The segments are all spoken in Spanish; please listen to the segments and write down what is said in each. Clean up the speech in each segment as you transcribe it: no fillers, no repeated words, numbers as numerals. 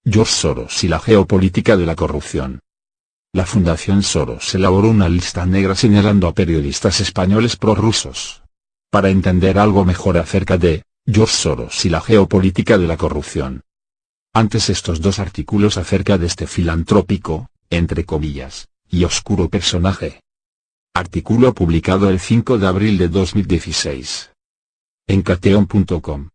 George Soros y la geopolítica de la corrupción. La Fundación Soros elaboró una lista negra señalando a periodistas españoles prorrusos. Para entender algo mejor acerca de George Soros y la geopolítica de la corrupción. Antes estos dos artículos acerca de este filantrópico, entre comillas, y oscuro personaje. Artículo publicado el 5 de abril de 2016. En Cateon.com.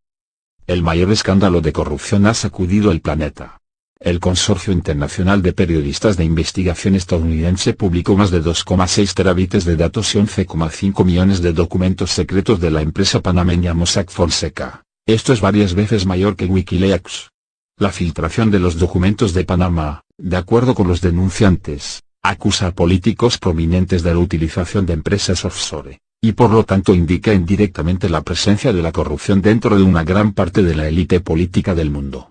El mayor escándalo de corrupción ha sacudido el planeta. El Consorcio Internacional de Periodistas de Investigación estadounidense publicó más de 2,6 terabytes de datos y 11,5 millones de documentos secretos de la empresa panameña Mossack Fonseca. Esto es varias veces mayor que Wikileaks. La filtración de los documentos de Panamá, de acuerdo con los denunciantes, acusa a políticos prominentes de la utilización de empresas offshore, y por lo tanto indica indirectamente la presencia de la corrupción dentro de una gran parte de la élite política del mundo.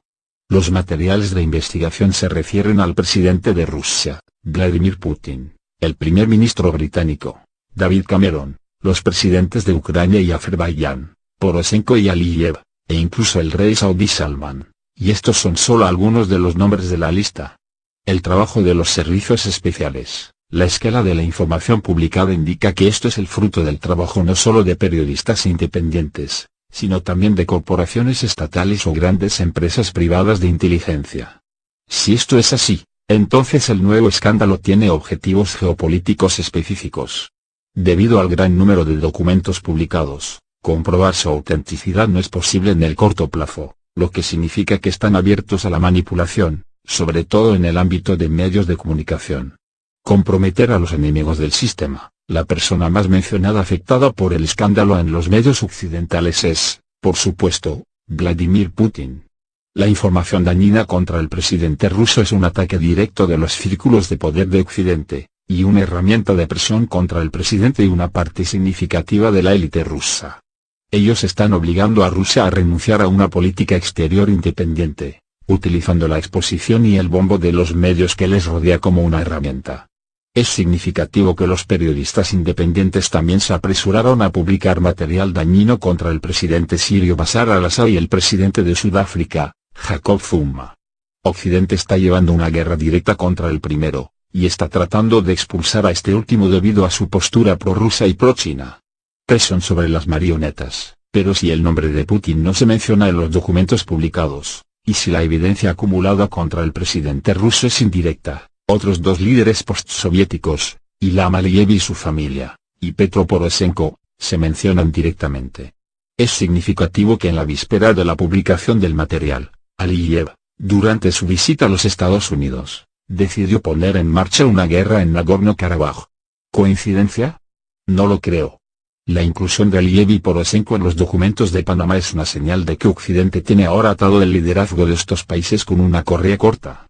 Los materiales de investigación se refieren al presidente de Rusia, Vladimir Putin, el primer ministro británico, David Cameron, los presidentes de Ucrania y Azerbaiyán, Poroshenko y Aliyev, e incluso el rey saudí Salman, y estos son solo algunos de los nombres de la lista. El trabajo de los servicios especiales, la escala de la información publicada indica que esto es el fruto del trabajo no solo de periodistas independientes, sino también de corporaciones estatales o grandes empresas privadas de inteligencia. Si esto es así, entonces el nuevo escándalo tiene objetivos geopolíticos específicos. Debido al gran número de documentos publicados, comprobar su autenticidad no es posible en el corto plazo, lo que significa que están abiertos a la manipulación, sobre todo en el ámbito de medios de comunicación. Comprometer a los enemigos del sistema. La persona más mencionada afectada por el escándalo en los medios occidentales es, por supuesto, Vladimir Putin. La información dañina contra el presidente ruso es un ataque directo de los círculos de poder de Occidente, y una herramienta de presión contra el presidente y una parte significativa de la élite rusa. Ellos están obligando a Rusia a renunciar a una política exterior independiente, utilizando la exposición y el bombo de los medios que les rodea como una herramienta. Es significativo que los periodistas independientes también se apresuraron a publicar material dañino contra el presidente sirio Bashar al-Assad y el presidente de Sudáfrica, Jacob Zuma. Occidente está llevando una guerra directa contra el primero, y está tratando de expulsar a este último debido a su postura prorrusa y pro-China. Presión sobre las marionetas, pero si el nombre de Putin no se menciona en los documentos publicados, y si la evidencia acumulada contra el presidente ruso es indirecta, otros dos líderes postsoviéticos, Ilham Aliyev y su familia, y Petro Poroshenko, se mencionan directamente. Es significativo que en la víspera de la publicación del material, Aliyev, durante su visita a los Estados Unidos, decidió poner en marcha una guerra en Nagorno-Karabaj. ¿Coincidencia? No lo creo. La inclusión de Aliyev y Poroshenko en los documentos de Panamá es una señal de que Occidente tiene ahora atado el liderazgo de estos países con una correa corta.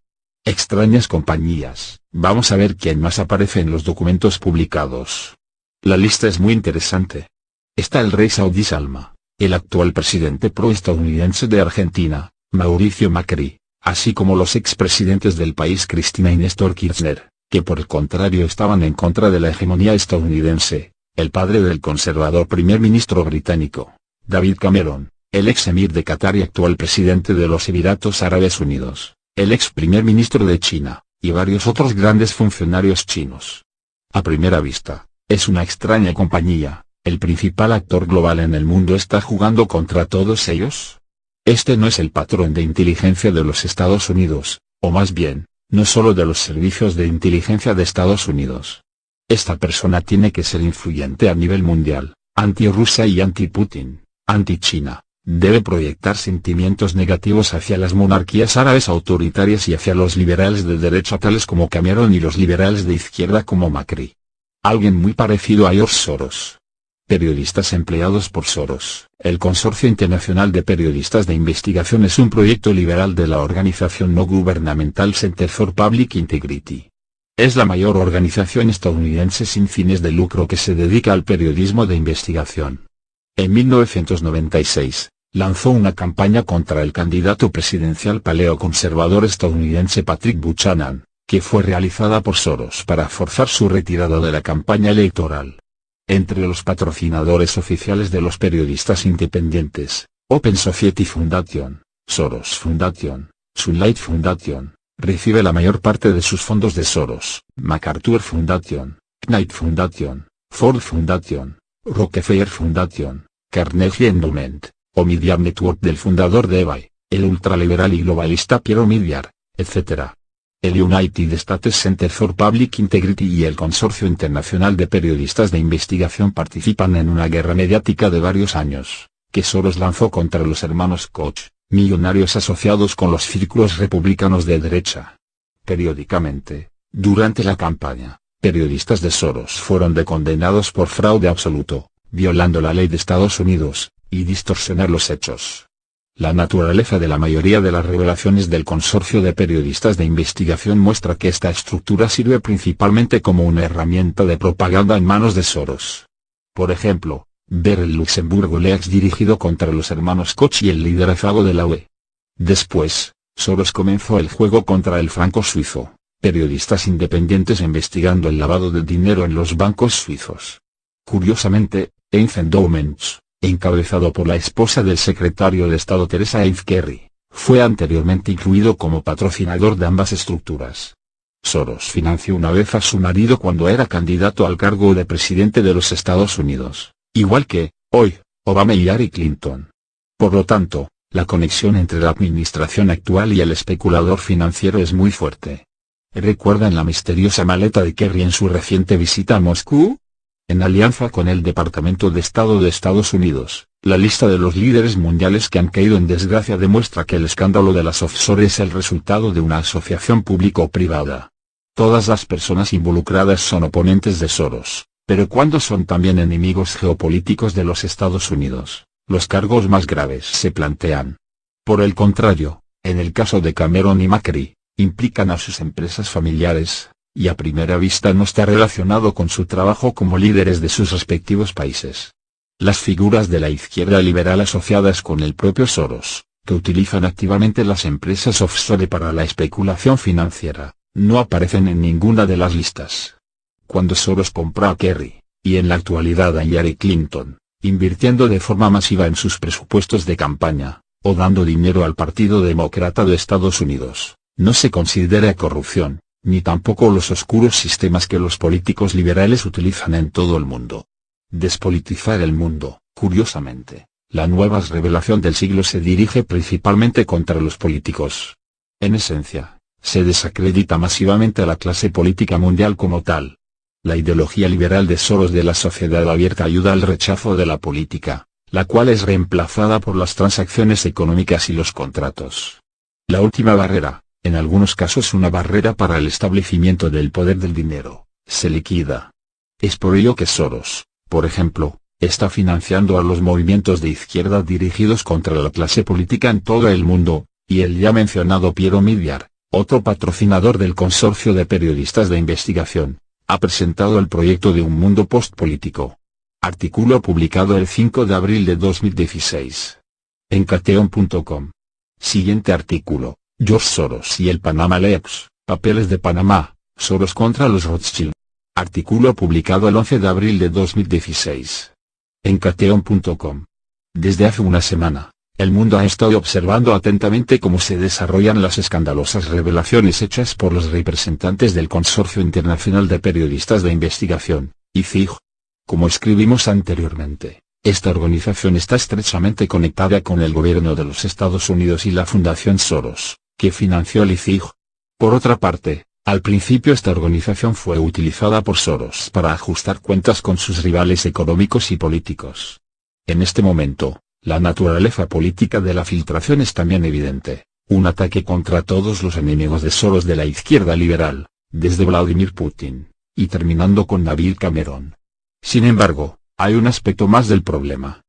Extrañas compañías. Vamos a ver quién más aparece en los documentos publicados. La lista es muy interesante. Está el rey saudí Salman, el actual presidente pro-estadounidense de Argentina, Mauricio Macri, así como los expresidentes del país Cristina y Néstor Kirchner, que por el contrario estaban en contra de la hegemonía estadounidense, el padre del conservador primer ministro británico, David Cameron, el ex emir de Qatar y actual presidente de los Emiratos Árabes Unidos, el ex primer ministro de China, y varios otros grandes funcionarios chinos. A primera vista, es una extraña compañía. ¿El principal actor global en el mundo está jugando contra todos ellos? Este no es el patrón de inteligencia de los Estados Unidos, o más bien, no solo de los servicios de inteligencia de Estados Unidos. Esta persona tiene que ser influyente a nivel mundial, anti-Rusia y anti-Putin, anti-China. Debe proyectar sentimientos negativos hacia las monarquías árabes autoritarias y hacia los liberales de derecha tales como Cameron y los liberales de izquierda como Macri. Alguien muy parecido a George Soros. Periodistas empleados por Soros. El Consorcio Internacional de Periodistas de Investigación es un proyecto liberal de la organización no gubernamental Center for Public Integrity. Es la mayor organización estadounidense sin fines de lucro que se dedica al periodismo de investigación. En 1996, lanzó una campaña contra el candidato presidencial paleoconservador estadounidense Patrick Buchanan, que fue realizada por Soros para forzar su retirada de la campaña electoral. Entre los patrocinadores oficiales de los periodistas independientes, Open Society Foundation, Soros Foundation, Sunlight Foundation recibe la mayor parte de sus fondos de Soros. MacArthur Foundation, Knight Foundation, Ford Foundation, Rockefeller Foundation, Carnegie Endowment, o Media Network del fundador de eBay, el ultraliberal y globalista Piero Midyar, etc. El United States Center for Public Integrity y el Consorcio Internacional de Periodistas de Investigación participan en una guerra mediática de varios años, que Soros lanzó contra los hermanos Koch, millonarios asociados con los círculos republicanos de derecha. Periódicamente, durante la campaña, periodistas de Soros fueron condenados por fraude absoluto, violando la ley de Estados Unidos, y distorsionar los hechos. La naturaleza de la mayoría de las revelaciones del consorcio de periodistas de investigación muestra que esta estructura sirve principalmente como una herramienta de propaganda en manos de Soros. Por ejemplo, ver el Luxemburgo Leaks dirigido contra los hermanos Koch y el liderazgo de la UE. Después, Soros comenzó el juego contra el franco suizo, periodistas independientes investigando el lavado de dinero en los bancos suizos. Curiosamente, Heinz Endowments, encabezado por la esposa del secretario de Estado Teresa Heinz Kerry, fue anteriormente incluido como patrocinador de ambas estructuras. Soros financió una vez a su marido cuando era candidato al cargo de presidente de los Estados Unidos, igual que, hoy, Obama y Hillary Clinton. Por lo tanto, la conexión entre la administración actual y el especulador financiero es muy fuerte. ¿Recuerdan la misteriosa maleta de Kerry en su reciente visita a Moscú? En alianza con el Departamento de Estado de Estados Unidos, la lista de los líderes mundiales que han caído en desgracia demuestra que el escándalo de las offshore es el resultado de una asociación público-privada. Todas las personas involucradas son oponentes de Soros, pero cuando son también enemigos geopolíticos de los Estados Unidos, los cargos más graves se plantean. Por el contrario, en el caso de Cameron y Macri, implican a sus empresas familiares, y a primera vista no está relacionado con su trabajo como líderes de sus respectivos países. Las figuras de la izquierda liberal asociadas con el propio Soros, que utilizan activamente las empresas offshore para la especulación financiera, no aparecen en ninguna de las listas. Cuando Soros compró a Kerry, y en la actualidad a Hillary Clinton, invirtiendo de forma masiva en sus presupuestos de campaña, o dando dinero al Partido Demócrata de Estados Unidos, no se considera corrupción, ni tampoco los oscuros sistemas que los políticos liberales utilizan en todo el mundo. Despolitizar el mundo, curiosamente, la nueva revelación del siglo se dirige principalmente contra los políticos. En esencia, se desacredita masivamente a la clase política mundial como tal. La ideología liberal de Soros de la sociedad abierta ayuda al rechazo de la política, la cual es reemplazada por las transacciones económicas y los contratos. La última barrera, en algunos casos una barrera para el establecimiento del poder del dinero, se liquida. Es por ello que Soros, por ejemplo, está financiando a los movimientos de izquierda dirigidos contra la clase política en todo el mundo, y el ya mencionado Piero Midyar, otro patrocinador del consorcio de periodistas de investigación, ha presentado el proyecto de un mundo postpolítico. Artículo publicado el 5 de abril de 2016. En Cateon.com. Siguiente artículo. George Soros y el Panama Leaks, papeles de Panamá, Soros contra los Rothschild. Artículo publicado el 11 de abril de 2016. En Cateon.com. Desde hace una semana, el mundo ha estado observando atentamente cómo se desarrollan las escandalosas revelaciones hechas por los representantes del Consorcio Internacional de Periodistas de Investigación, ICIG. Como escribimos anteriormente, esta organización está estrechamente conectada con el gobierno de los Estados Unidos y la Fundación Soros, que financió el ICIG. Por otra parte, al principio esta organización fue utilizada por Soros para ajustar cuentas con sus rivales económicos y políticos. En este momento, la naturaleza política de la filtración es también evidente, un ataque contra todos los enemigos de Soros de la izquierda liberal, desde Vladimir Putin, y terminando con David Cameron. Sin embargo, hay un aspecto más del problema.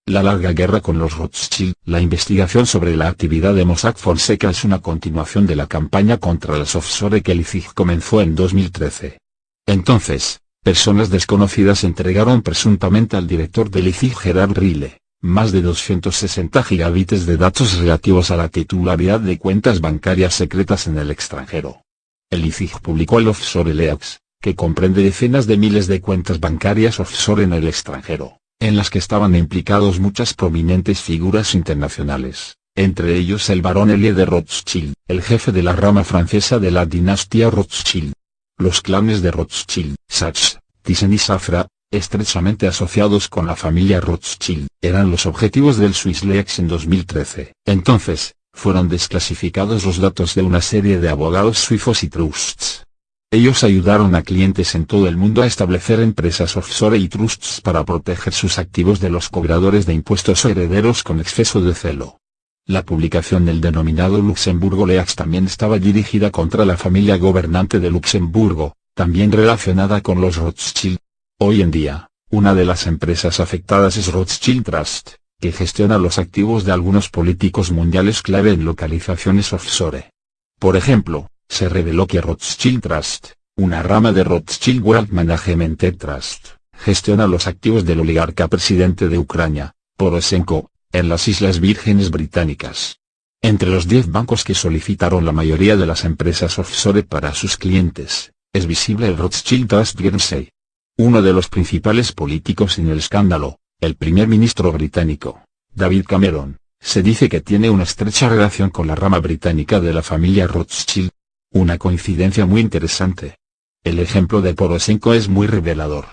La larga guerra con los Rothschild. La investigación sobre la actividad de Mossack Fonseca es una continuación de la campaña contra las offshore que el ICIG comenzó en 2013. Entonces, personas desconocidas entregaron presuntamente al director del ICIG Gerard Rille, más de 260 gigabytes de datos relativos a la titularidad de cuentas bancarias secretas en el extranjero. El ICIG publicó el Offshore Leaks, que comprende decenas de miles de cuentas bancarias offshore en el extranjero, en las que estaban implicados muchas prominentes figuras internacionales, entre ellos el barón Elie de Rothschild, el jefe de la rama francesa de la dinastía Rothschild. Los clanes de Rothschild, Sachs, Thyssen y Safra, estrechamente asociados con la familia Rothschild, eran los objetivos del Swiss Leaks en 2013. Entonces, fueron desclasificados los datos de una serie de abogados suizos y trusts. Ellos ayudaron a clientes en todo el mundo a establecer empresas offshore y trusts para proteger sus activos de los cobradores de impuestos o herederos con exceso de celo. La publicación del denominado Luxemburgo Leaks también estaba dirigida contra la familia gobernante de Luxemburgo, también relacionada con los Rothschild. Hoy en día, una de las empresas afectadas es Rothschild Trust, que gestiona los activos de algunos políticos mundiales clave en localizaciones offshore. Por ejemplo, se reveló que Rothschild Trust, una rama de Rothschild Wealth Management Trust, gestiona los activos del oligarca presidente de Ucrania, Poroshenko, en las Islas Vírgenes Británicas. Entre los 10 bancos que solicitaron la mayoría de las empresas offshore para sus clientes, es visible el Rothschild Trust Guernsey. Uno de los principales políticos en el escándalo, el primer ministro británico, David Cameron, se dice que tiene una estrecha relación con la rama británica de la familia Rothschild. Una coincidencia muy interesante. El ejemplo de Poroshenko es muy revelador.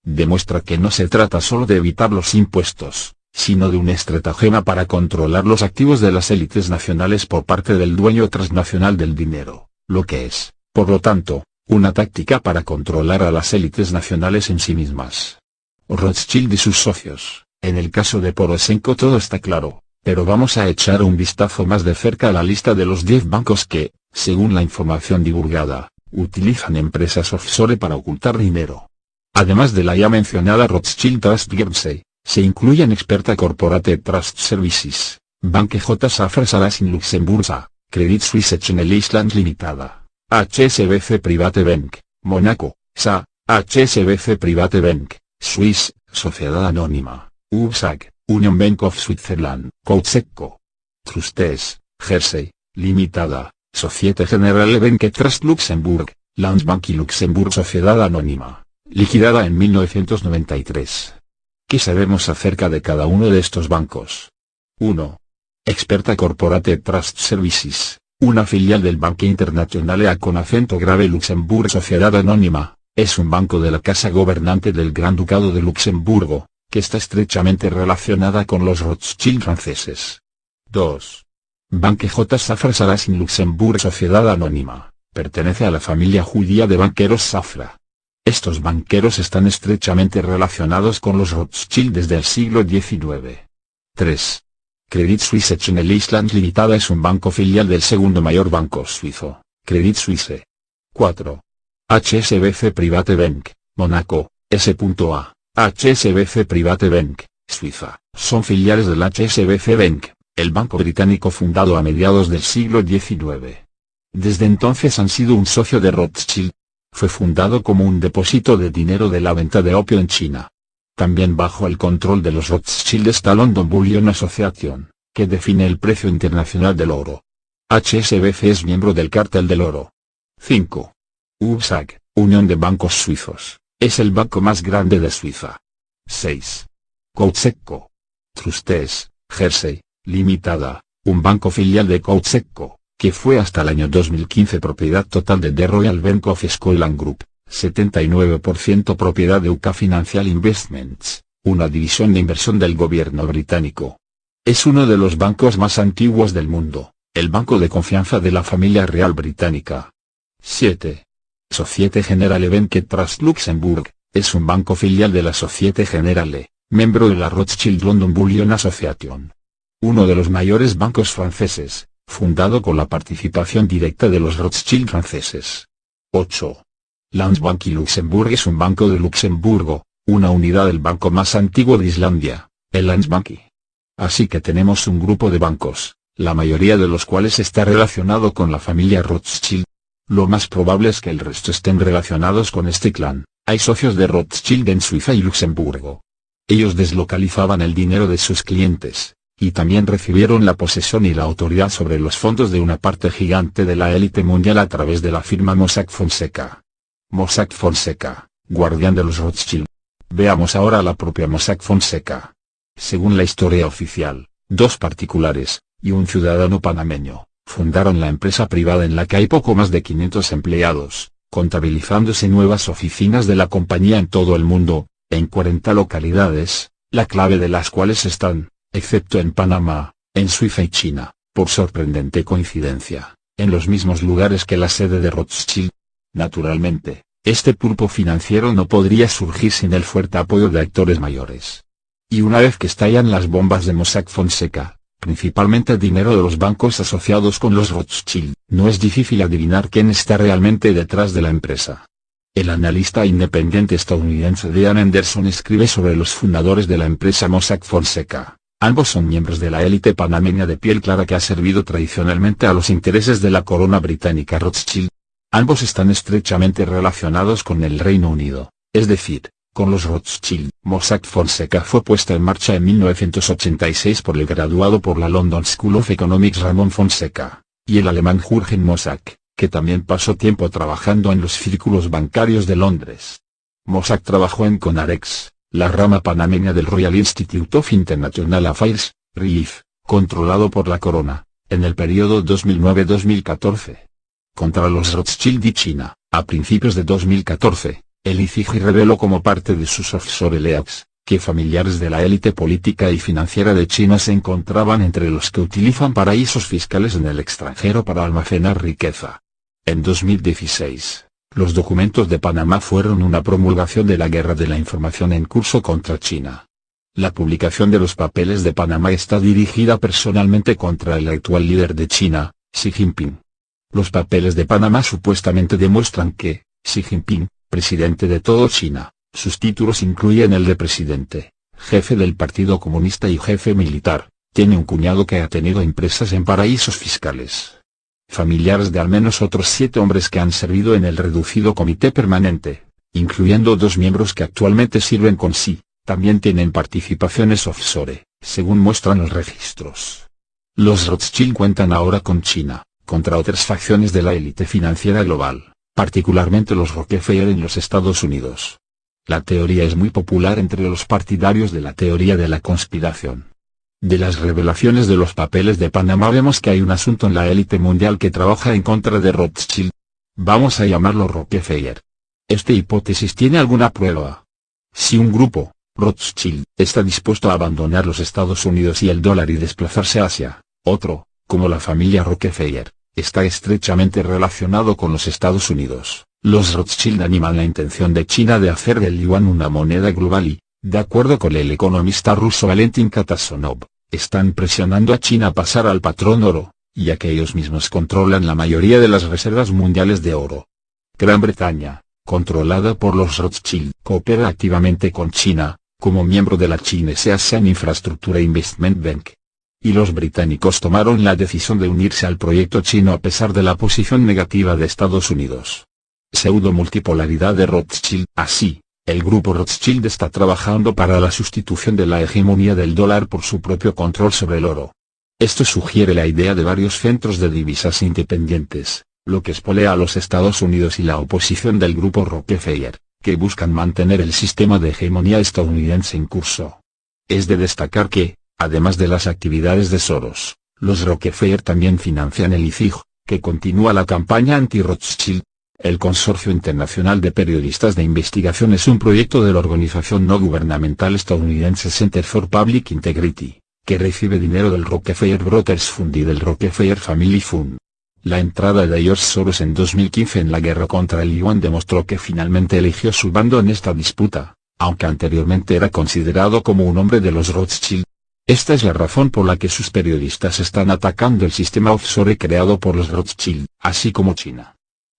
Demuestra que no se trata solo de evitar los impuestos, sino de una estratagema para controlar los activos de las élites nacionales por parte del dueño transnacional del dinero, lo que es, por lo tanto, una táctica para controlar a las élites nacionales en sí mismas. Rothschild y sus socios, en el caso de Poroshenko todo está claro, pero vamos a echar un vistazo más de cerca a la lista de los 10 bancos que, según la información divulgada, utilizan empresas offshore para ocultar dinero. Además de la ya mencionada Rothschild Trust Guernsey, se incluyen Experta Corporate Trust Services, Banque J. Safra Saras in Luxembourg SA, Credit Suisse Channel Islands Limitada, HSBC Private Bank, Monaco, SA, HSBC Private Bank, Swiss, Sociedad Anónima, UBSAG, Union Bank of Switzerland, Coutseco. Trustees, Jersey, Limitada, Societe Generale Banque Trust Luxembourg, Landsbank y Luxembourg Sociedad Anónima, liquidada en 1993. ¿Qué sabemos acerca de cada uno de estos bancos? 1. Experta Corporate Trust Services, una filial del Banque Internationale con acento grave Luxembourg Sociedad Anónima, es un banco de la casa gobernante del Gran Ducado de Luxemburgo, que está estrechamente relacionada con los Rothschild franceses. 2. Banque J. Safra Saras in Luxembourg Sociedad Anónima, pertenece a la familia judía de banqueros Safra. Estos banqueros están estrechamente relacionados con los Rothschild desde el siglo XIX. 3. Credit Suisse Channel Islands Limitada es un banco filial del segundo mayor banco suizo, Credit Suisse. 4. HSBC Private Bank, Monaco, S.A. HSBC Private Bank, Suiza, son filiales del HSBC Bank, el banco británico fundado a mediados del siglo XIX. Desde entonces han sido un socio de Rothschild. Fue fundado como un depósito de dinero de la venta de opio en China. También bajo el control de los Rothschild está London Bullion Association, que define el precio internacional del oro. HSBC es miembro del cártel del oro. 5. UBSAG, Unión de Bancos Suizos, es el banco más grande de Suiza. 6. Coutseco. Trustees, Jersey, Limitada, un banco filial de Coutseco, que fue hasta el año 2015 propiedad total de The Royal Bank of Scotland Group, 79% propiedad de UK Financial Investments, una división de inversión del gobierno británico. Es uno de los bancos más antiguos del mundo, el banco de confianza de la familia real británica. 7. Societe Generale Banque Trust Luxembourg, es un banco filial de la Societe Generale, miembro de la Rothschild London Bullion Association. Uno de los mayores bancos franceses, fundado con la participación directa de los Rothschild franceses. 8. Landsbank y Luxembourg es un banco de Luxemburgo, una unidad del banco más antiguo de Islandia, el Landsbanki. Así que tenemos un grupo de bancos, la mayoría de los cuales está relacionado con la familia Rothschild. Lo más probable es que el resto estén relacionados con este clan. Hay socios de Rothschild en Suiza y Luxemburgo. Ellos deslocalizaban el dinero de sus clientes, y también recibieron la posesión y la autoridad sobre los fondos de una parte gigante de la élite mundial a través de la firma Mossack Fonseca. Mossack Fonseca, guardián de los Rothschild. Veamos ahora la propia Mossack Fonseca. Según la historia oficial, dos particulares, y un ciudadano panameño, fundaron la empresa privada en la que hay poco más de 500 empleados, contabilizándose nuevas oficinas de la compañía en todo el mundo, en 40 localidades, la clave de las cuales están, excepto en Panamá, en Suiza y China, por sorprendente coincidencia, en los mismos lugares que la sede de Rothschild. Naturalmente, este pulpo financiero no podría surgir sin el fuerte apoyo de actores mayores. Y una vez que estallan las bombas de Mossack Fonseca, principalmente dinero de los bancos asociados con los Rothschild, no es difícil adivinar quién está realmente detrás de la empresa. El analista independiente estadounidense Dean Anderson escribe sobre los fundadores de la empresa Mossack Fonseca. Ambos son miembros de la élite panameña de piel clara que ha servido tradicionalmente a los intereses de la corona británica Rothschild. Ambos están estrechamente relacionados con el Reino Unido, es decir, con los Rothschild. Mossack Fonseca fue puesta en marcha en 1986 por el graduado por la London School of Economics Ramón Fonseca, y el alemán Jürgen Mossack, que también pasó tiempo trabajando en los círculos bancarios de Londres. Mossack trabajó en Conarex, la rama panameña del Royal Institute of International Affairs, RIF, controlado por la corona, en el periodo 2009-2014. Contra los Rothschild y China, a principios de 2014, el ICIG reveló como parte de sus offshore leaks, que familiares de la élite política y financiera de China se encontraban entre los que utilizan paraísos fiscales en el extranjero para almacenar riqueza. En 2016, los documentos de Panamá fueron una promulgación de la guerra de la información en curso contra China. La publicación de los papeles de Panamá está dirigida personalmente contra el actual líder de China, Xi Jinping. Los papeles de Panamá supuestamente demuestran que, Xi Jinping, presidente de todo China, sus títulos incluyen el de presidente, jefe del Partido Comunista y jefe militar, tiene un cuñado que ha tenido empresas en paraísos fiscales. Familiares de al menos otros 7 hombres que han servido en el reducido comité permanente, incluyendo 2 miembros que actualmente sirven con Xi, también tienen participaciones offshore, según muestran los registros. Los Rothschild cuentan ahora con China, contra otras facciones de la élite financiera global, particularmente los Rockefeller en los Estados Unidos. La teoría es muy popular entre los partidarios de la teoría de la conspiración. De las revelaciones de los papeles de Panamá vemos que hay un asunto en la élite mundial que trabaja en contra de Rothschild. Vamos a llamarlo Rockefeller. Esta hipótesis tiene alguna prueba. Si un grupo, Rothschild, está dispuesto a abandonar los Estados Unidos y el dólar y desplazarse hacia otro, como la familia Rockefeller, está estrechamente relacionado con los Estados Unidos. Los Rothschild animan la intención de China de hacer del yuan una moneda global y, de acuerdo con el economista ruso Valentin Katasonov, están presionando a China a pasar al patrón oro, ya que ellos mismos controlan la mayoría de las reservas mundiales de oro. Gran Bretaña, controlada por los Rothschild, coopera activamente con China, como miembro de la Chinese Asian Infrastructure Investment Bank. Y los británicos tomaron la decisión de unirse al proyecto chino a pesar de la posición negativa de Estados Unidos. Pseudo-multipolaridad de Rothschild. Así, el grupo Rothschild está trabajando para la sustitución de la hegemonía del dólar por su propio control sobre el oro. Esto sugiere la idea de varios centros de divisas independientes, lo que espolea a los Estados Unidos y la oposición del grupo Rockefeller, que buscan mantener el sistema de hegemonía estadounidense en curso. Es de destacar que, además de las actividades de Soros, los Rockefeller también financian el ICIG, que continúa la campaña anti-Rothschild. El Consorcio Internacional de Periodistas de Investigación es un proyecto de la organización no gubernamental estadounidense Center for Public Integrity, que recibe dinero del Rockefeller Brothers Fund y del Rockefeller Family Fund. La entrada de George Soros en 2015 en la guerra contra el yuan demostró que finalmente eligió su bando en esta disputa, aunque anteriormente era considerado como un hombre de los Rothschild. Esta es la razón por la que sus periodistas están atacando el sistema offshore creado por los Rothschild, así como China.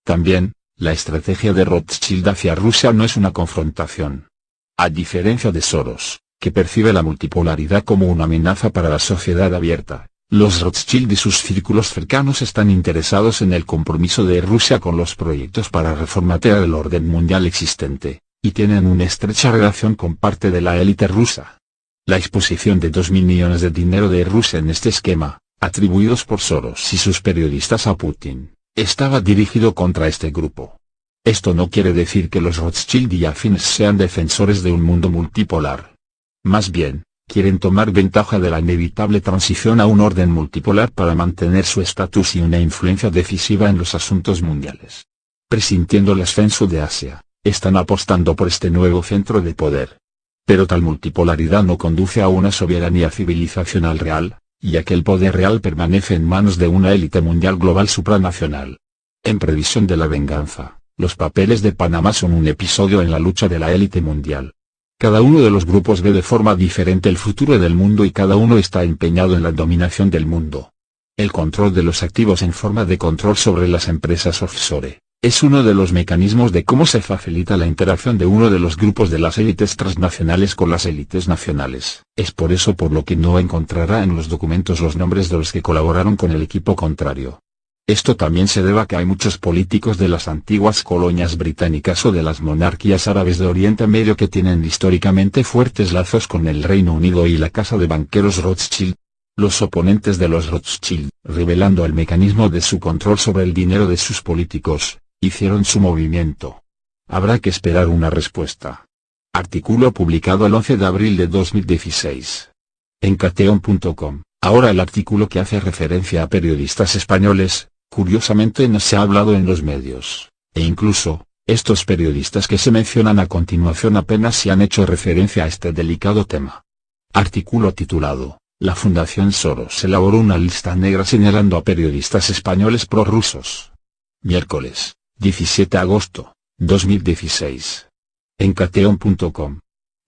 También, la estrategia de Rothschild hacia Rusia no es una confrontación. A diferencia de Soros, que percibe la multipolaridad como una amenaza para la sociedad abierta, los Rothschild y sus círculos cercanos están interesados en el compromiso de Rusia con los proyectos para reformatear el orden mundial existente, y tienen una estrecha relación con parte de la élite rusa. La exposición de 2.000 millones de dinero de Rusia en este esquema, atribuidos por Soros y sus periodistas a Putin, estaba dirigido contra este grupo. Esto no quiere decir que los Rothschild y afines sean defensores de un mundo multipolar. Más bien, quieren tomar ventaja de la inevitable transición a un orden multipolar para mantener su estatus y una influencia decisiva en los asuntos mundiales. Presintiendo el ascenso de Asia, están apostando por este nuevo centro de poder. Pero tal multipolaridad no conduce a una soberanía civilizacional real, ya que el poder real permanece en manos de una élite mundial global supranacional. En previsión de la venganza, los papeles de Panamá son un episodio en la lucha de la élite mundial. Cada uno de los grupos ve de forma diferente el futuro del mundo y cada uno está empeñado en la dominación del mundo. El control de los activos en forma de control sobre las empresas offshore es uno de los mecanismos de cómo se facilita la interacción de uno de los grupos de las élites transnacionales con las élites nacionales. Es por eso por lo que no encontrará en los documentos los nombres de los que colaboraron con el equipo contrario. Esto también se debe a que hay muchos políticos de las antiguas colonias británicas o de las monarquías árabes de Oriente Medio que tienen históricamente fuertes lazos con el Reino Unido y la casa de banqueros Rothschild. Los oponentes de los Rothschild, revelando el mecanismo de su control sobre el dinero de sus políticos, hicieron su movimiento. Habrá que esperar una respuesta. Artículo publicado el 11 de abril de 2016. En cateon.com, ahora el artículo que hace referencia a periodistas españoles, curiosamente no se ha hablado en los medios, e incluso, estos periodistas que se mencionan a continuación apenas se han hecho referencia a este delicado tema. Artículo titulado, la Fundación Soros elaboró una lista negra señalando a periodistas españoles prorrusos. Miércoles, 17 de agosto, 2016. En cateon.com.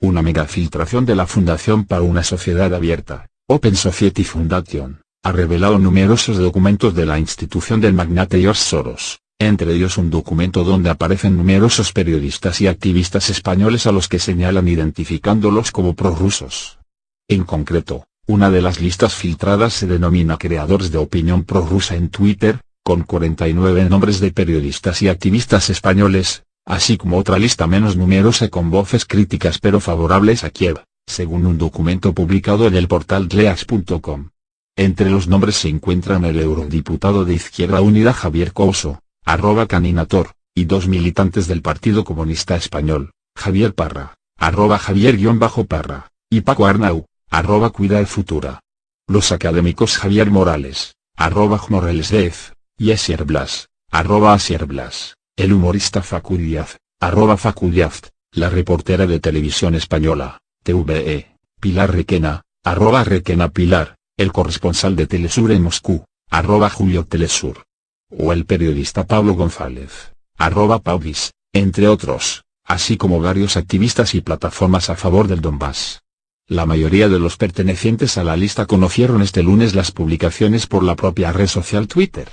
Una megafiltración de la Fundación para una Sociedad Abierta, Open Society Foundation, ha revelado numerosos documentos de la institución del magnate George Soros, entre ellos un documento donde aparecen numerosos periodistas y activistas españoles a los que señalan identificándolos como prorrusos. En concreto, una de las listas filtradas se denomina Creadores de Opinión Prorrusa en Twitter, con 49 nombres de periodistas y activistas españoles, así como otra lista menos numerosa con voces críticas pero favorables a Kiev, según un documento publicado en el portal Leaks.com. Entre los nombres se encuentran el eurodiputado de Izquierda Unida Javier Couso, @Caninator, y dos militantes del Partido Comunista Español, Javier Parra, @Javier_Parra, y Paco Arnau, @Cuida el Futura. Los académicos Javier Morales, @Moralesdez, y Asier Blas, @Asier Blas, el humorista Facu Díaz, @Facu Díaz, la reportera de televisión española, TVE, Pilar Requena, @Requena Pilar, el corresponsal de Telesur en Moscú, @Julio Telesur, o el periodista Pablo González, @Pauvis, entre otros, así como varios activistas y plataformas a favor del Donbass. La mayoría de los pertenecientes a la lista conocieron este lunes las publicaciones por la propia red social Twitter.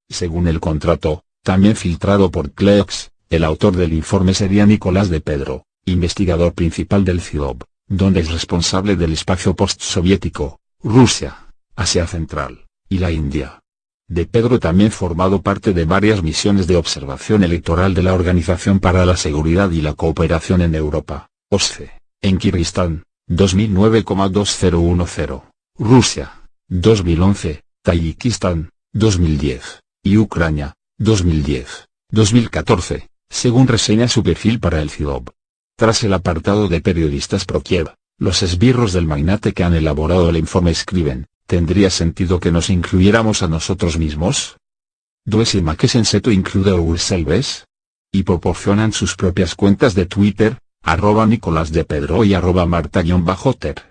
Según el contrato, también filtrado por Cleox, el autor del informe sería Nicolás de Pedro, investigador principal del CIOB, donde es responsable del espacio postsoviético, Rusia, Asia Central, y la India. De Pedro también formado parte de varias misiones de observación electoral de la Organización para la Seguridad y la Cooperación en Europa, OSCE, en Kirguistán, 2009,2010, Rusia, 2011, Tayikistán, 2010, y Ucrania, 2010-2014, según reseña su perfil para el CIOB. Tras el apartado de periodistas pro-Kiev, los esbirros del magnate que han elaborado el informe escriben, ¿tendría sentido que nos incluyéramos a nosotros mismos? ¿Duesima que sensato include a ourselves? Y proporcionan sus propias cuentas de Twitter, @Nicolás de Pedro y @Marta_ter.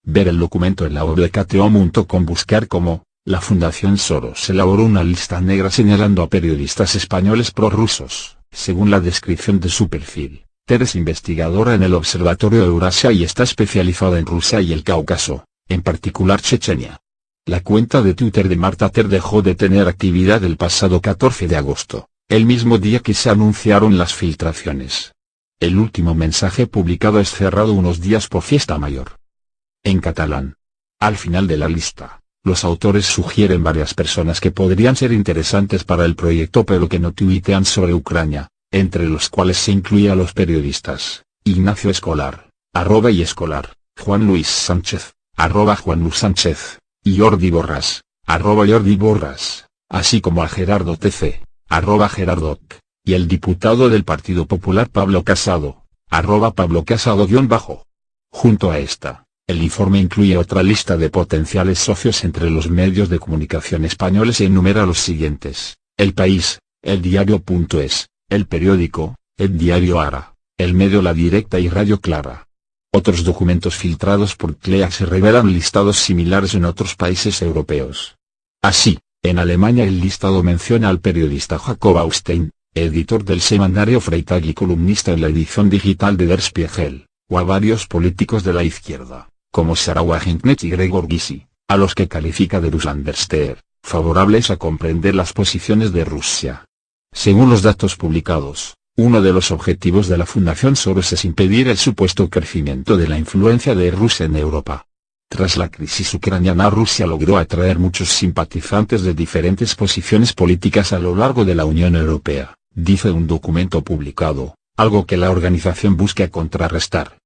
Ver el documento en la web de cateon.com. Buscar como, la Fundación Soros elaboró una lista negra señalando a periodistas españoles prorrusos, según la descripción de su perfil. Ter es investigadora en el Observatorio Eurasia y está especializada en Rusia y el Cáucaso, en particular Chechenia. La cuenta de Twitter de Marta Ter dejó de tener actividad el pasado 14 de agosto, el mismo día que se anunciaron las filtraciones. El último mensaje publicado es cerrado unos días por Fiesta Mayor. En catalán. Al final de la lista, los autores sugieren varias personas que podrían ser interesantes para el proyecto pero que no tuitean sobre Ucrania, entre los cuales se incluye a los periodistas, Ignacio Escolar, @y Escolar, Juan Luis Sánchez, @Juan Luis Sánchez, y Jordi Borràs, @Jordi Borràs, así como a Gerardo TC, @Gerardoc, y el diputado del Partido Popular Pablo Casado, @Pablo Casado_. Junto a esta, El informe incluye otra lista de potenciales socios entre los medios de comunicación españoles e enumera los siguientes: El País, El Diario.es, El Periódico, El Diario Ara, El Medio La Directa y Radio Clara. Otros documentos filtrados por CLEA se revelan listados similares en otros países europeos. Así, en Alemania el listado menciona al periodista Jacob Austein, editor del semanario Freitag y columnista en la edición digital de Der Spiegel, o a varios políticos de la izquierda, como Sarah Wagenknecht y Gregor Gysi, a los que califica de Russlandster, favorables a comprender las posiciones de Rusia. Según los datos publicados, uno de los objetivos de la Fundación Soros es impedir el supuesto crecimiento de la influencia de Rusia en Europa. Tras la crisis ucraniana, Rusia logró atraer muchos simpatizantes de diferentes posiciones políticas a lo largo de la Unión Europea, dice un documento publicado, algo que la organización busca contrarrestar.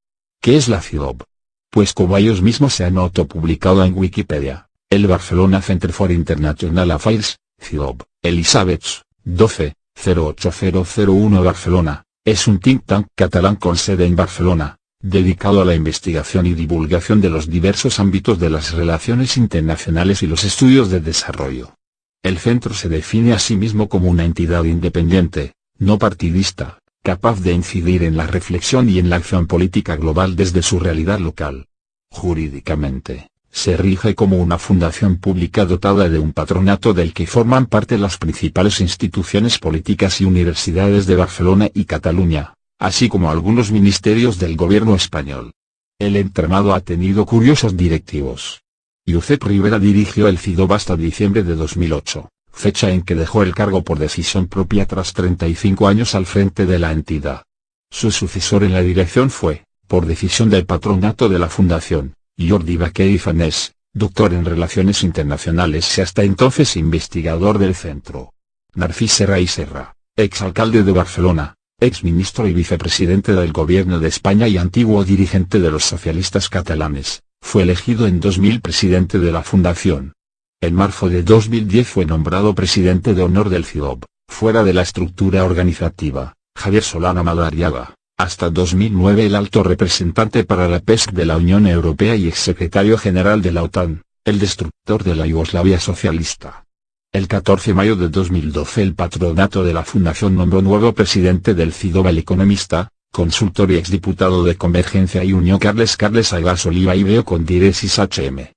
¿Qué es la FIDOB? Pues como ellos mismos se han autopublicado en Wikipedia, el Barcelona Center for International Affairs, FIDOB, Elizabeth, 12-08001 Barcelona, es un think tank catalán con sede en Barcelona, dedicado a la investigación y divulgación de los diversos ámbitos de las relaciones internacionales y los estudios de desarrollo. El centro se define a sí mismo como una entidad independiente, no partidista, capaz de incidir en la reflexión y en la acción política global desde su realidad local. Jurídicamente, se rige como una fundación pública dotada de un patronato del que forman parte las principales instituciones políticas y universidades de Barcelona y Cataluña, así como algunos ministerios del gobierno español. El entramado ha tenido curiosos directivos. Josep Rivera dirigió el FIDOB hasta diciembre de 2008, fecha en que dejó el cargo por decisión propia tras 35 años al frente de la entidad. Su sucesor en la dirección fue, por decisión del patronato de la fundación, Jordi Baquer i Fanés, doctor en Relaciones Internacionales y hasta entonces investigador del centro. Narcís Serra i Serra, exalcalde de Barcelona, exministro y vicepresidente del Gobierno de España y antiguo dirigente de los socialistas catalanes, fue elegido en 2000 presidente de la fundación. En marzo de 2010 fue nombrado presidente de honor del FIDOB, fuera de la estructura organizativa, Javier Solana Madariaga. Hasta 2009 el alto representante para la PESC de la Unión Europea y exsecretario general de la OTAN, el destructor de la Yugoslavia socialista. El 14 de mayo de 2012 el patronato de la fundación nombró nuevo presidente del FIDOB al economista, consultor y exdiputado de Convergencia y Unión Carles Agas Oliva y Veo con Diresis HM.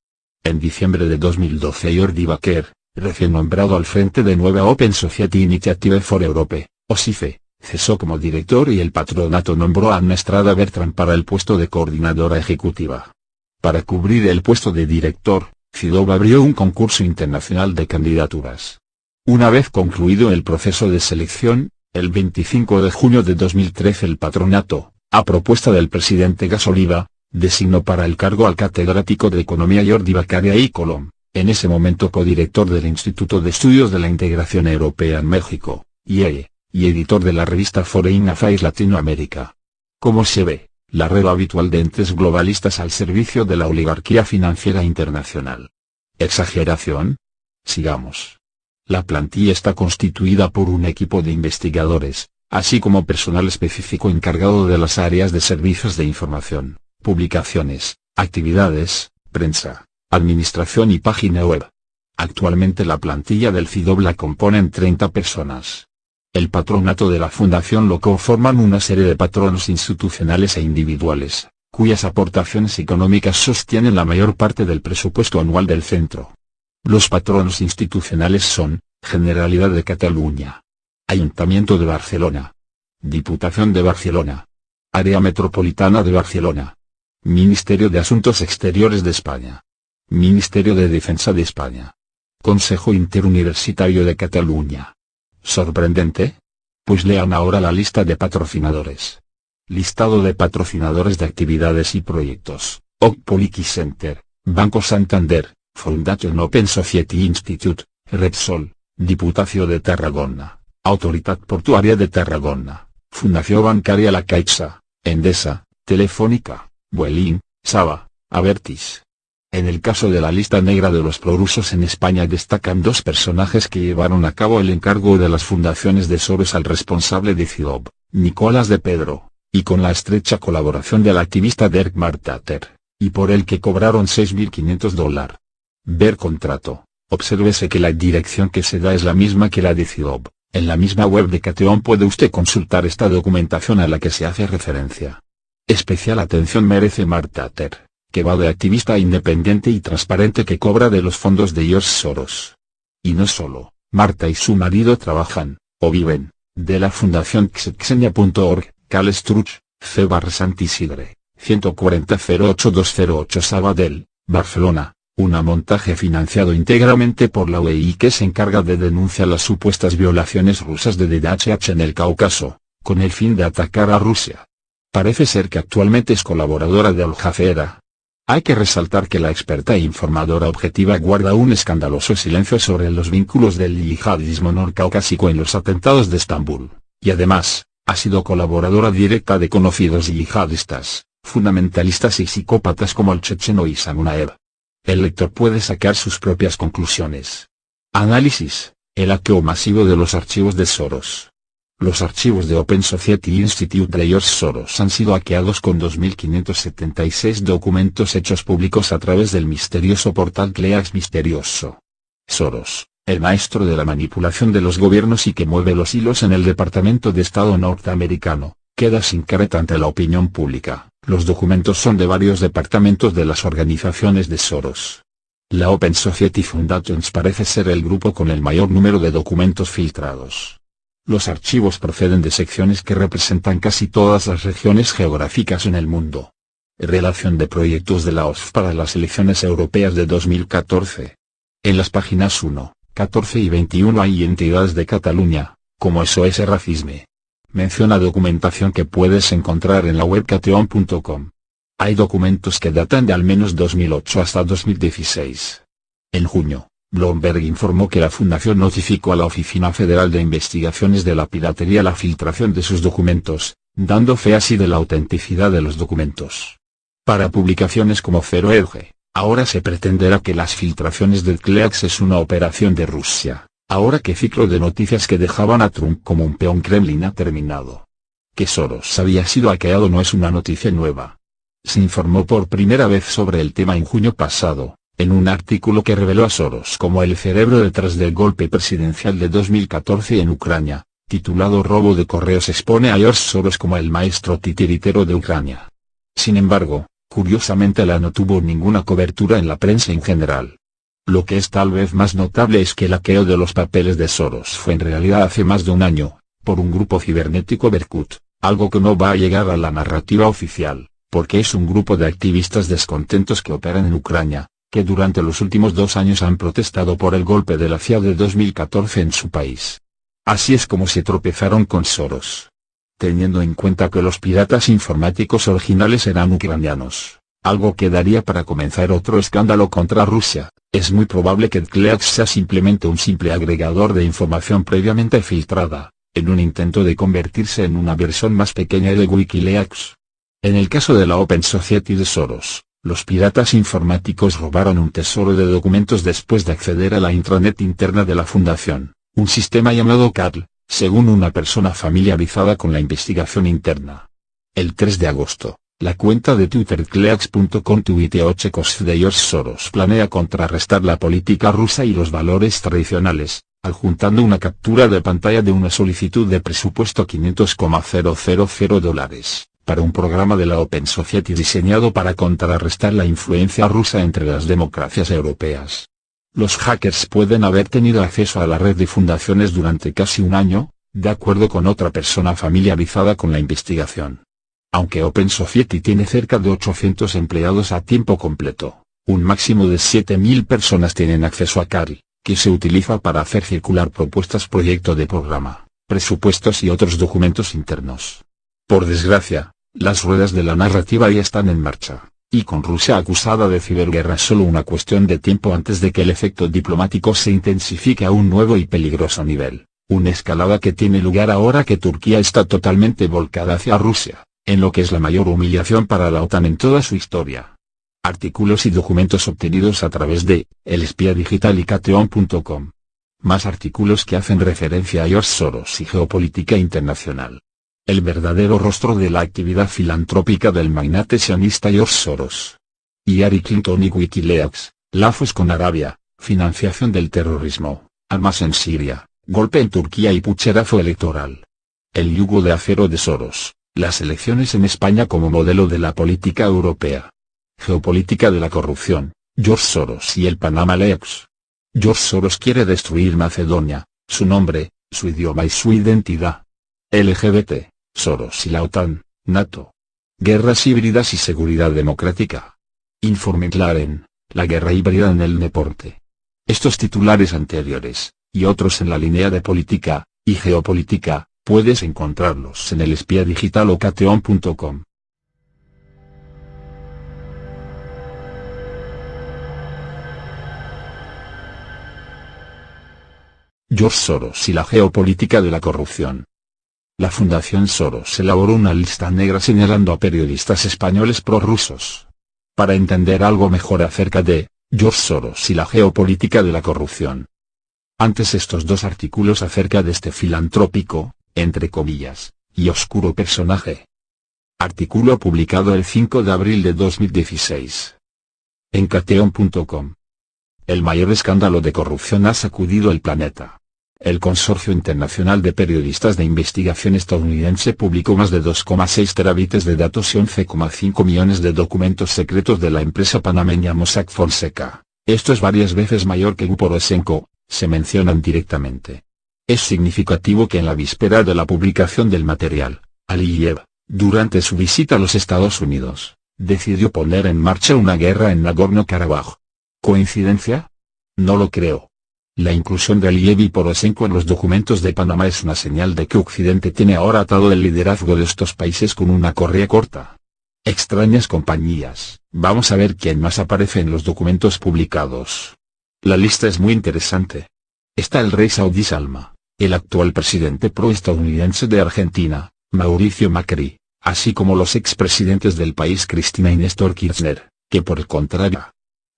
En diciembre de 2012 Jordi Baquer, recién nombrado al frente de Nueva Open Society Initiative for Europe, OSIFE, cesó como director y el patronato nombró a Anna Estrada Bertran para el puesto de coordinadora ejecutiva. Para cubrir el puesto de director, FIDOB abrió un concurso internacional de candidaturas. Una vez concluido el proceso de selección, el 25 de junio de 2013 el patronato, a propuesta del presidente Gas Oliva, designó para el cargo al catedrático de Economía Jordi Baquer i Colom, en ese momento codirector del Instituto de Estudios de la Integración Europea en México, IEE, y editor de la revista Foreign Affairs Latinoamérica. Como se ve, la red habitual de entes globalistas al servicio de la oligarquía financiera internacional. ¿Exageración? Sigamos. La plantilla está constituida por un equipo de investigadores, así como personal específico encargado de las áreas de servicios de información, publicaciones, actividades, prensa, administración y página web. Actualmente la plantilla del FIDOB la componen 30 personas. El patronato de la fundación lo conforman una serie de patronos institucionales e individuales, cuyas aportaciones económicas sostienen la mayor parte del presupuesto anual del centro. Los patronos institucionales son, Generalidad de Cataluña, Ayuntamiento de Barcelona, Diputación de Barcelona, Área Metropolitana de Barcelona, Ministerio de Asuntos Exteriores de España, Ministerio de Defensa de España, Consejo Interuniversitario de Cataluña. ¿Sorprendente? Pues lean ahora la lista de patrocinadores. Listado de patrocinadores de actividades y proyectos: OC Policy Center, Banco Santander, Foundation Open Society Institute, Repsol, Diputació de Tarragona, Autoritat Portuària de Tarragona, Fundació Bancaria La Caixa, Endesa, Telefónica, Vueling, Saba, Abertis. En el caso de la lista negra de los prorrusos en España destacan dos personajes que llevaron a cabo el encargo de las fundaciones de Soros al responsable de FIDOB, Nicolás de Pedro, y con la estrecha colaboración del activista Dirk Martater, y por el que cobraron $6.500. Ver contrato. Obsérvese que la dirección que se da es la misma que la de CIDOB. En la misma web de Cateón puede usted consultar esta documentación a la que se hace referencia. Especial atención merece Marta Ter, que va de activista independiente y transparente que cobra de los fondos de George Soros. Y no solo, Marta y su marido trabajan, o viven, de la fundación Xenia.org, Cal Struch, C.Santisidre, 140-08208 Sabadell, Barcelona, un montaje financiado íntegramente por la OEI que se encarga de denunciar las supuestas violaciones rusas de DHH en el Cáucaso, con el fin de atacar a Rusia. Parece ser que actualmente es colaboradora de Al Jazeera. Hay que resaltar que la experta e informadora objetiva guarda un escandaloso silencio sobre los vínculos del yihadismo norcaucásico en los atentados de Estambul, y además, ha sido colaboradora directa de conocidos yihadistas, fundamentalistas y psicópatas como el checheno Issam Unaev. El lector puede sacar sus propias conclusiones. Análisis: el hackeo masivo de los archivos de Soros. Los archivos de Open Society Institute de George Soros han sido hackeados con 2.576 documentos hechos públicos a través del misterioso portal Cleax Misterioso. Soros, el maestro de la manipulación de los gobiernos y que mueve los hilos en el Departamento de Estado norteamericano, queda sin careta ante la opinión pública. Los documentos son de varios departamentos de las organizaciones de Soros. La Open Society Foundations parece ser el grupo con el mayor número de documentos filtrados. Los archivos proceden de secciones que representan casi todas las regiones geográficas en el mundo. Relación de proyectos de la OSF para las elecciones europeas de 2014. En las páginas 1, 14 y 21 hay entidades de Cataluña, como SOS Racisme. Menciona documentación que puedes encontrar en la web cateon.com. Hay documentos que datan de al menos 2008 hasta 2016. En junio, Bloomberg informó que la fundación notificó a la Oficina Federal de Investigaciones de la Piratería la filtración de sus documentos, dando fe así de la autenticidad de los documentos. Para publicaciones como Zero Hedge, ahora se pretenderá que las filtraciones del Cleax es una operación de Rusia, ahora que ciclo de noticias que dejaban a Trump como un peón Kremlin ha terminado. Que Soros había sido hackeado no es una noticia nueva. Se informó por primera vez sobre el tema en junio pasado, en un artículo que reveló a Soros como el cerebro detrás del golpe presidencial de 2014 en Ucrania, titulado Robo de correos expone a George Soros como el maestro titiritero de Ucrania. Sin embargo, curiosamente no tuvo ninguna cobertura en la prensa en general. Lo que es tal vez más notable es que el hackeo de los papeles de Soros fue en realidad hace más de un año, por un grupo cibernético Berkut, algo que no va a llegar a la narrativa oficial, porque es un grupo de activistas descontentos que operan en Ucrania, que durante los últimos 2 años han protestado por el golpe de la CIA de 2014 en su país. Así es como se tropezaron con Soros. Teniendo en cuenta que los piratas informáticos originales eran ucranianos, algo que daría para comenzar otro escándalo contra Rusia, es muy probable que Cleax sea simplemente un simple agregador de información previamente filtrada, en un intento de convertirse en una versión más pequeña de Wikileaks. En el caso de la Open Society de Soros, los piratas informáticos robaron un tesoro de documentos después de acceder a la intranet interna de la fundación, un sistema llamado CARL, según una persona familiarizada con la investigación interna. El 3 de agosto, la cuenta de Twitter Cleax.com tuiteó checos de George Soros planea contrarrestar la política rusa y los valores tradicionales, adjuntando una captura de pantalla de una solicitud de presupuesto $500,000 para un programa de la Open Society diseñado para contrarrestar la influencia rusa entre las democracias europeas. Los hackers pueden haber tenido acceso a la red de fundaciones durante casi un año, de acuerdo con otra persona familiarizada con la investigación. Aunque Open Society tiene cerca de 800 empleados a tiempo completo, un máximo de 7.000 personas tienen acceso a CARL, que se utiliza para hacer circular propuestas proyecto de programa, presupuestos y otros documentos internos. Por desgracia, las ruedas de la narrativa ya están en marcha, y con Rusia acusada de ciberguerra es solo una cuestión de tiempo antes de que el efecto diplomático se intensifique a un nuevo y peligroso nivel, una escalada que tiene lugar ahora que Turquía está totalmente volcada hacia Rusia, en lo que es la mayor humillación para la OTAN en toda su historia. Artículos y documentos obtenidos a través de El Espía Digital y Cateon.com. Más artículos que hacen referencia a George Soros y geopolítica internacional. El verdadero rostro de la actividad filantrópica del magnate sionista George Soros. Hillary Clinton y Wikileaks, lazos con Arabia, financiación del terrorismo, armas en Siria, golpe en Turquía y pucherazo electoral. El yugo de acero de Soros, las elecciones en España como modelo de la política europea. Geopolítica de la corrupción, George Soros y el Panama Leaks. George Soros quiere destruir Macedonia, su nombre, su idioma y su identidad. LGBT, Soros y la OTAN, NATO. Guerras híbridas y seguridad democrática. Informe Claren, la guerra híbrida en el deporte. Estos titulares anteriores, y otros en la línea de política y geopolítica, puedes encontrarlos en El Espía Digital o cateon.com. George Soros y la geopolítica de la corrupción. La Fundación Soros elaboró una lista negra señalando a periodistas españoles prorrusos. Para entender algo mejor acerca de George Soros y la geopolítica de la corrupción. Antes estos dos artículos acerca de este filantrópico, entre comillas, y oscuro personaje. Artículo publicado el 5 de abril de 2016. En cateon.com. El mayor escándalo de corrupción ha sacudido el planeta. El Consorcio Internacional de Periodistas de Investigación estadounidense publicó más de 2,6 terabytes de datos y 11,5 millones de documentos secretos de la empresa panameña Mossack Fonseca. Esto es varias veces mayor que Poroshenko, se mencionan directamente. Es significativo que en la víspera de la publicación del material, Aliyev, durante su visita a los Estados Unidos, decidió poner en marcha una guerra en Nagorno-Karabaj. ¿Coincidencia? No lo creo. La inclusión de Aliyev y Poroshenko en los documentos de Panamá es una señal de que Occidente tiene ahora atado el liderazgo de estos países con una correa corta. Extrañas compañías. Vamos a ver quién más aparece en los documentos publicados. La lista es muy interesante. Está el rey saudí Salma, el actual presidente pro-estadounidense de Argentina, Mauricio Macri, así como los expresidentes del país Cristina y Néstor Kirchner, que por el contrario,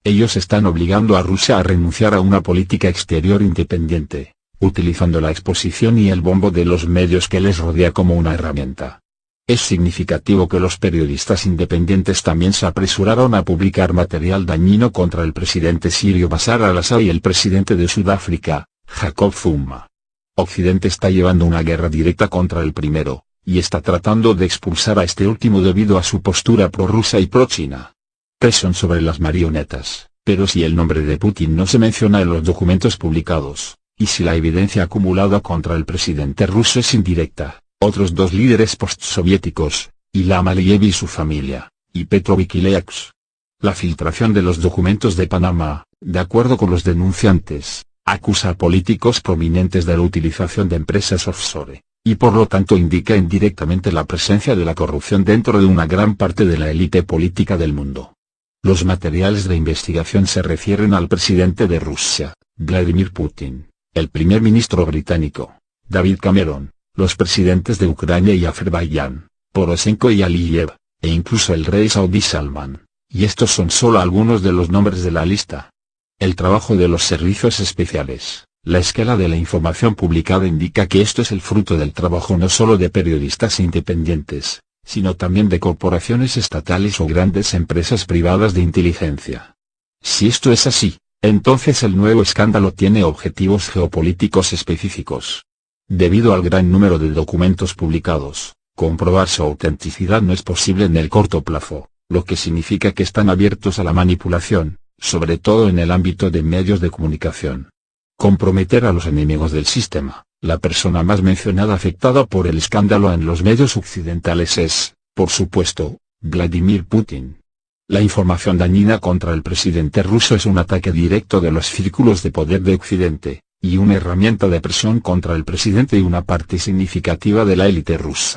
ellos están obligando a Rusia a renunciar a una política exterior independiente, utilizando la exposición y el bombo de los medios que les rodea como una herramienta. Es significativo que los periodistas independientes también se apresuraron a publicar material dañino contra el presidente sirio Bashar al-Assad y el presidente de Sudáfrica, Jacob Zuma. Occidente está llevando una guerra directa contra el primero, y está tratando de expulsar a este último debido a su postura prorrusa y pro-China. Presión sobre las marionetas, pero si el nombre de Putin no se menciona en los documentos publicados, y si la evidencia acumulada contra el presidente ruso es indirecta, otros dos líderes postsoviéticos, Ilham Aliyev y su familia, y Petro Wikileaks. La filtración de los documentos de Panamá, de acuerdo con los denunciantes, acusa a políticos prominentes de la utilización de empresas offshore, y por lo tanto indica indirectamente la presencia de la corrupción dentro de una gran parte de la élite política del mundo. Los materiales de investigación se refieren al presidente de Rusia, Vladimir Putin, el primer ministro británico, David Cameron, los presidentes de Ucrania y Azerbaiyán, Poroshenko y Aliyev, e incluso el rey saudí Salman, y estos son solo algunos de los nombres de la lista. El trabajo de los servicios especiales, la escala de la información publicada indica que esto es el fruto del trabajo no solo de periodistas independientes, sino también de corporaciones estatales o grandes empresas privadas de inteligencia. Si esto es así, entonces el nuevo escándalo tiene objetivos geopolíticos específicos. Debido al gran número de documentos publicados, comprobar su autenticidad no es posible en el corto plazo, lo que significa que están abiertos a la manipulación, sobre todo en el ámbito de medios de comunicación. Comprometer a los enemigos del sistema. La persona más mencionada afectada por el escándalo en los medios occidentales es, por supuesto, Vladimir Putin. La información dañina contra el presidente ruso es un ataque directo de los círculos de poder de Occidente, y una herramienta de presión contra el presidente y una parte significativa de la élite rusa.